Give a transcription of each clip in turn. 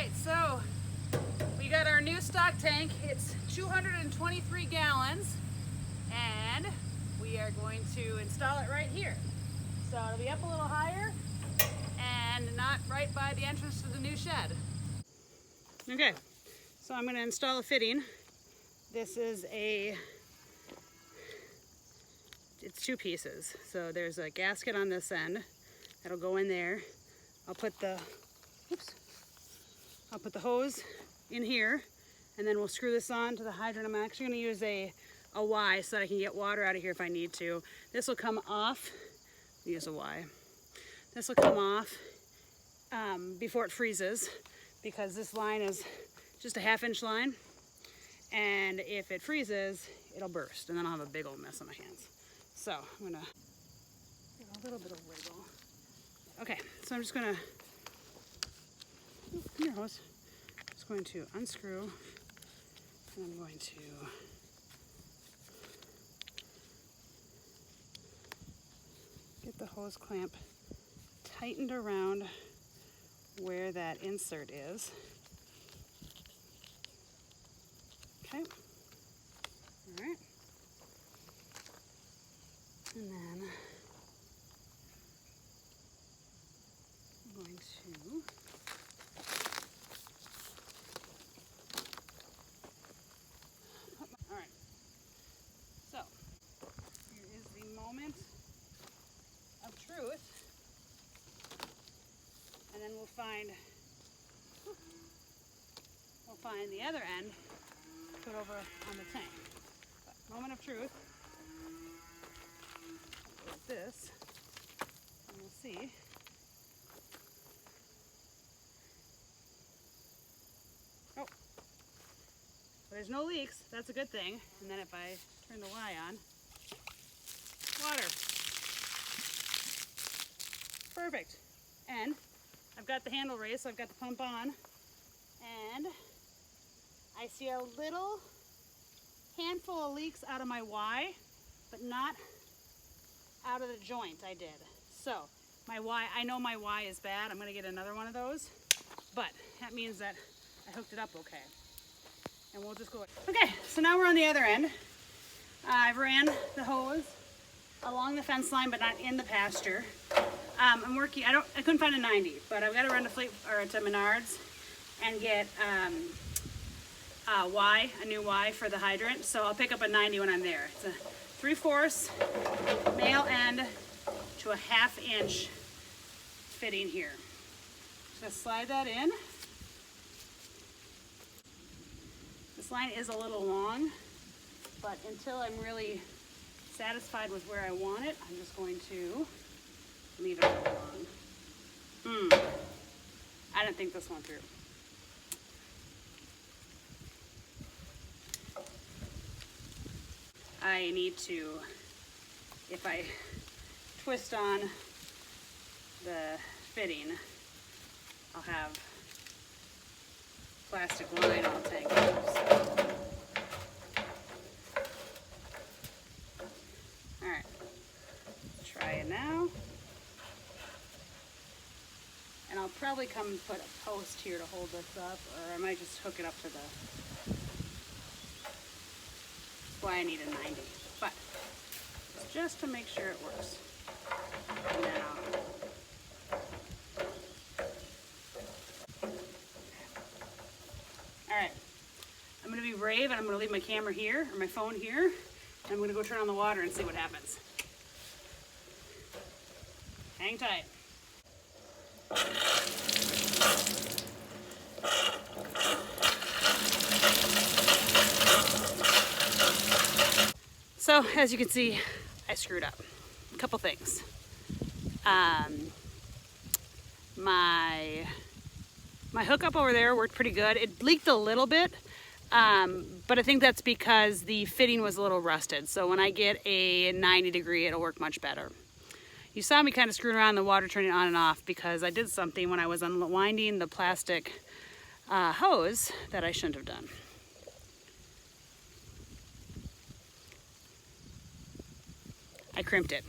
right, so we got our new stock tank. It's 223 gallons, and we are going to install it right here. So it'll be up a little higher and not right by the entrance to the new shed. Okay, so I'm going to install a fitting. This is it's two pieces. So there's a gasket on this end that'll go in there. I'll put the hose in here, and then we'll screw this on to the hydrant. I'm actually going to use a Y so that I can get water out of here if I need to. This will come off. Use a Y. This will come off before it freezes, because this line is just a 1/2-inch line, and if it freezes, it'll burst, and then I'll have a big old mess on my hands. So I'm gonna give a little bit of wiggle. Okay, so I'm just gonna, come here, hose. Just going to unscrew, and I'm going to get the hose clamp tightened around where that insert is. Okay, all right. And then I'm going to all right. So here is the moment of truth, and then we'll find the other end, put over on the tank. But moment of truth. Like this, and we'll see. Oh, there's no leaks. That's a good thing. And then if I turn the Y on, water. Perfect. And I've got the handle raised, so I've got the pump on, and I see a little handful of leaks out of my Y, but not out of the joint. I did. So my Y, I know my Y is bad. I'm going to get another one of those, but that means that I hooked it up okay. And we'll just go. Okay, so now we're on the other end. I've ran the hose along the fence line, but not in the pasture. I'm working. I couldn't find a 90, but I've got to run to Menards and get a new Y for the hydrant. So I'll pick up a 90 when I'm there. It's a 3/4 male end to a 1/2-inch fitting here. Just slide that in. This line is a little long, but until I'm really satisfied with where I want it, I'm just going to leave it alone. I didn't think this one through. I need to, if I twist on the fitting, I'll have plastic line all tangled up. So. All right, try it now. And I'll probably come and put a post here to hold this up, or I might just hook it up to the, that's why I need a 90, but just to make sure it works. And then all right, I'm gonna be brave, and I'm gonna leave my camera here, or my phone here, and I'm gonna go turn on the water and see what happens. Hang tight. So as you can see, I screwed up a couple things. My hookup over there worked pretty good. It leaked a little bit, but I think that's because the fitting was a little rusted. So when I get a 90 degree, it'll work much better. You saw me kind of screwing around the water, turning it on and off, because I did something when I was unwinding the plastic hose that I shouldn't have done. I crimped it.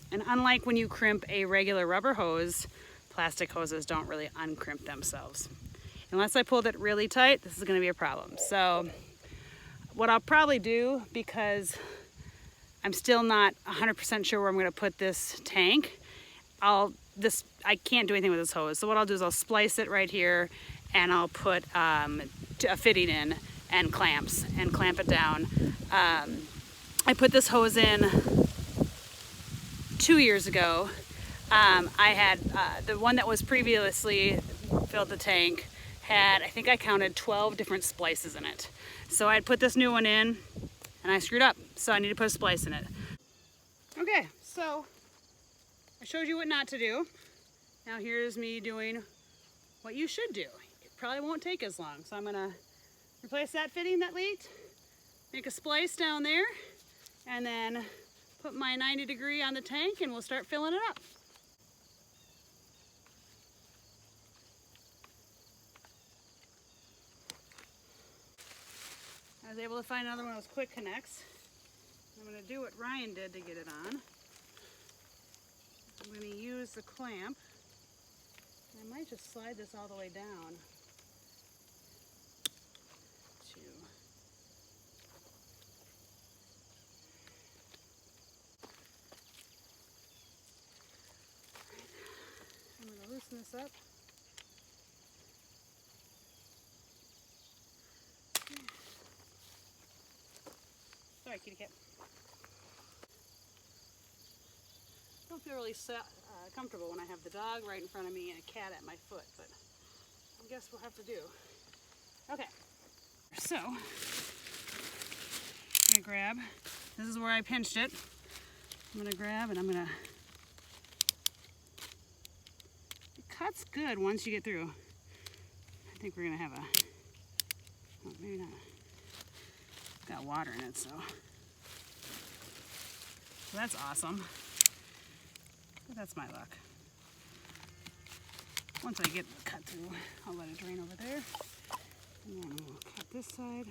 And unlike when you crimp a regular rubber hose, plastic hoses don't really uncrimp themselves. Unless I pulled it really tight, this is gonna be a problem. So what I'll probably do, because I'm still not 100% sure where I'm gonna put this tank, I can't do anything with this hose. So what I'll do is I'll splice it right here and I'll put a fitting in and clamps and clamp it down. I put this hose in 2 years ago. I had the one that was previously filled the tank had, I think I counted 12 different splices in it. So I had put this new one in and I screwed up. So I need to put a splice in it. Okay, so I showed you what not to do. Now here's me doing what you should do. It probably won't take as long. So I'm gonna replace that fitting that leaked, make a splice down there, and then put my 90-degree on the tank and we'll start filling it up. I was able to find another one of those quick connects. I'm gonna do what Ryan did to get it on. I'm gonna use the clamp. I might just slide this all the way down to I'm going to loosen this up. Sorry, kitty cat. I don't feel really comfortable when I have the dog right in front of me and a cat at my foot, but I guess we'll have to do. Okay, so I'm going to grab, this is where I pinched it. I'm going to grab and I'm going to, it cuts good once you get through. I think we're going to have a, oh, maybe not. It's got water in it, so that's awesome. But that's my luck. Once I get the cut through, I'll let it drain over there. And then we'll cut this side.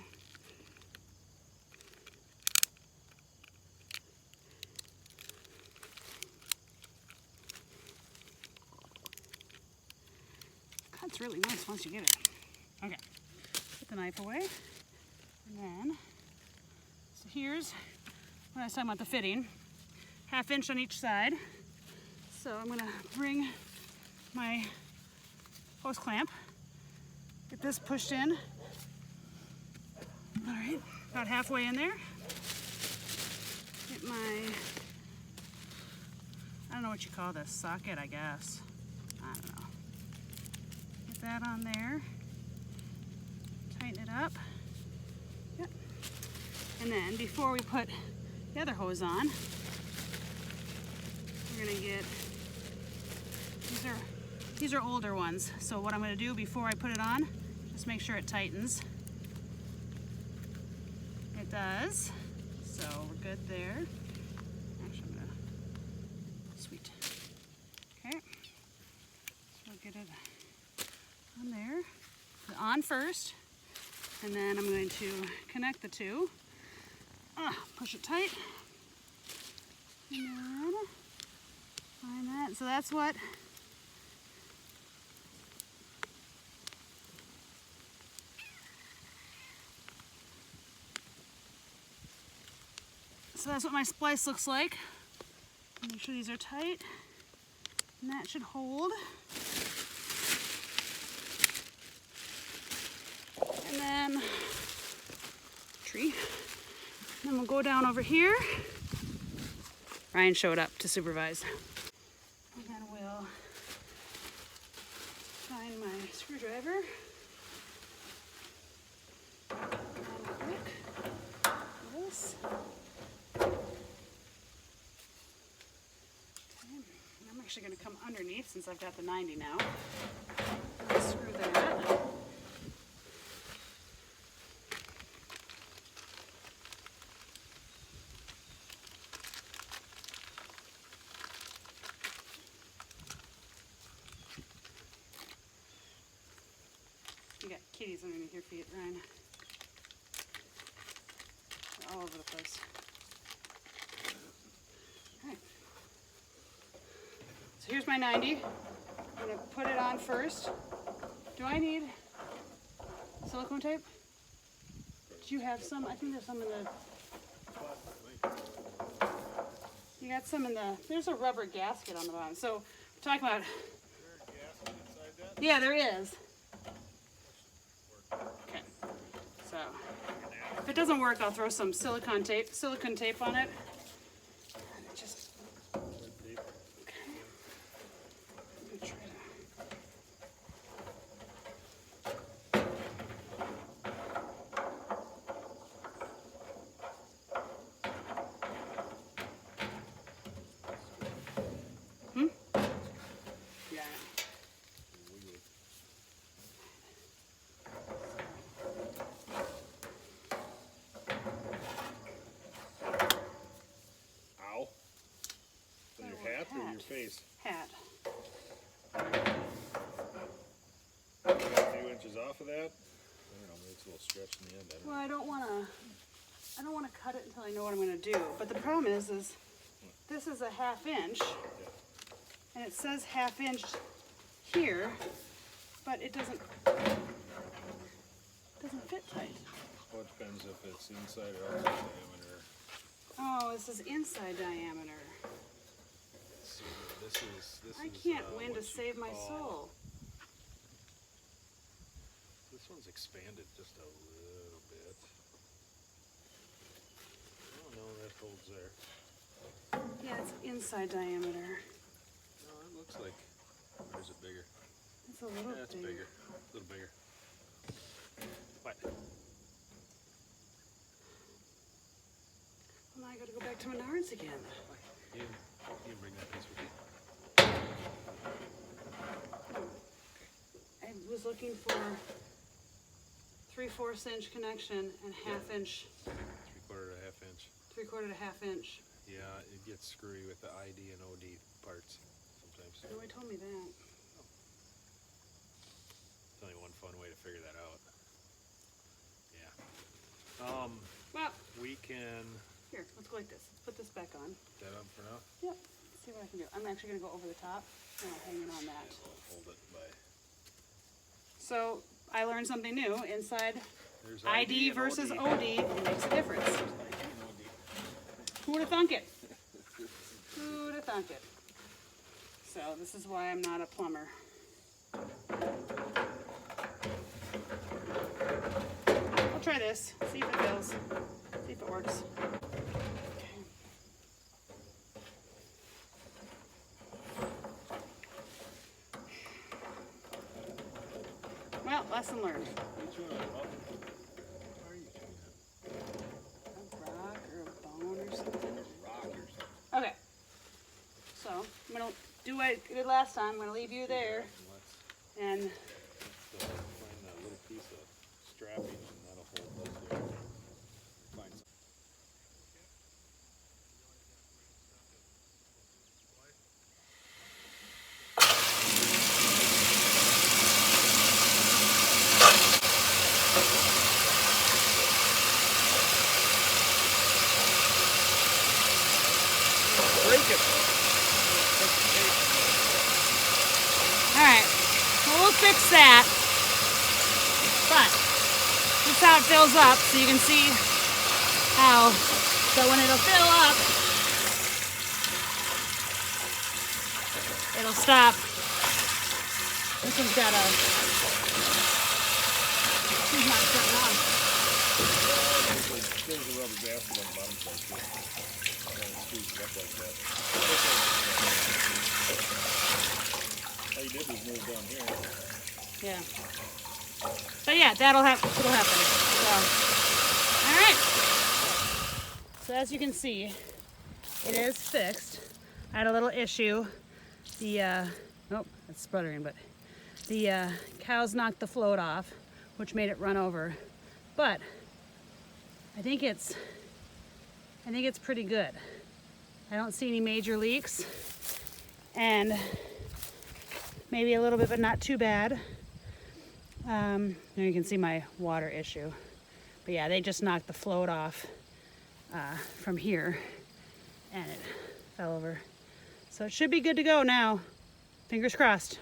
Cut's really nice once you get it. Okay, put the knife away. And then, so here's what I was talking about, the fitting. 1/2 inch on each side. So I'm gonna bring my hose clamp, get this pushed in. All right, about halfway in there. Get my, I don't know what you call this, socket, I guess. I don't know. Get that on there. Tighten it up. Yep. And then before we put the other hose on, we're gonna get, these are older ones. So what I'm gonna do before I put it on, just make sure it tightens. It does. So we're good there. Actually, I'm gonna, sweet. Okay. So we'll get it on there. On first, and then I'm going to connect the two. Push it tight. And then find that. So that's what my splice looks like. Make sure these are tight. And that should hold. And then tree. And then we'll go down over here. Ryan showed up to supervise. And then we'll find my screwdriver. And a hook. This. Okay. And I'm actually going to come underneath since I've got the 90 now. Screw that. You got kitties underneath your feet, Ryan. They're all over the place. Okay. So here's my 90. I'm going to put it on first. Do I need Silicone tape? Do you have some? I think there's some in the... You got some in the... There's a rubber gasket on the bottom. So, we're talking about... Is there a gasket inside that? Yeah, there is. Okay. So, if it doesn't work, I'll throw some silicone tape on it. Just... Okay. I'm gonna try to... Yeah. Ow. With your hat or your face? Hat. A few inches off of that? I don't know, maybe it's a little stretched in the end. Well, I don't want to cut it until I know what I'm going to do. But the problem is this is a 1/2 inch, and it says 1/2 inch here, but it doesn't fit tight. Well, it depends if it's inside or outside diameter. Oh, this is inside diameter. So this I is, can't win to what you save my call- soul. This one's expanded just a little bit. Oh no, that holds there. Yeah, it's inside diameter. No, it looks like, or is it bigger? It's a little Yeah, it's big. bigger. A little bigger. What? Well, now I got to go back to Menards again. You bring that piece with you. I was looking for 3/4 inch connection and 1/2 inch, 3/4 to 1/2 inch. 3/4 to 1/2 inch. Yeah, it gets screwy with the ID and OD parts sometimes. Nobody told me that. It's only one fun way to figure that out. Yeah. Well, We can here, let's go like this. Let's put this back on. set up for now. Yep. See what I can do. I'm actually going to go over the top and I'll hang it on that. Hold it by. So I learned something new. Inside There's ID and versus OD. OD, it makes a difference. Who would have thunk it? Who would have thunk it? So this is why I'm not a plumber. I'll try this, see if it feels, see if it works. Okay. Well, lesson learned. A rock or a bone or something. Okay. So I'm gonna do what I did last time. I'm gonna leave you there and Find that little piece of strapping and that'll hold this here. Find some. Break it. alright. Well, we'll fix that. But this is how it fills up, so you can see how, so when it'll fill up, it'll stop. This one's got a, she's not shutting off. There's a rubber gasket on the bottom side too. And it screws it up like that. All you did was move down here. Yeah. But yeah, it'll happen. So, all right. So as you can see, it is fixed. I had a little issue. The oh, it's sputtering, but the cows knocked the float off, which made it run over. But I think it's pretty good. I don't see any major leaks, and maybe a little bit, but not too bad. There you can see my water issue. But yeah, they just knocked the float off from here, and it fell over. So it should be good to go now. Fingers crossed.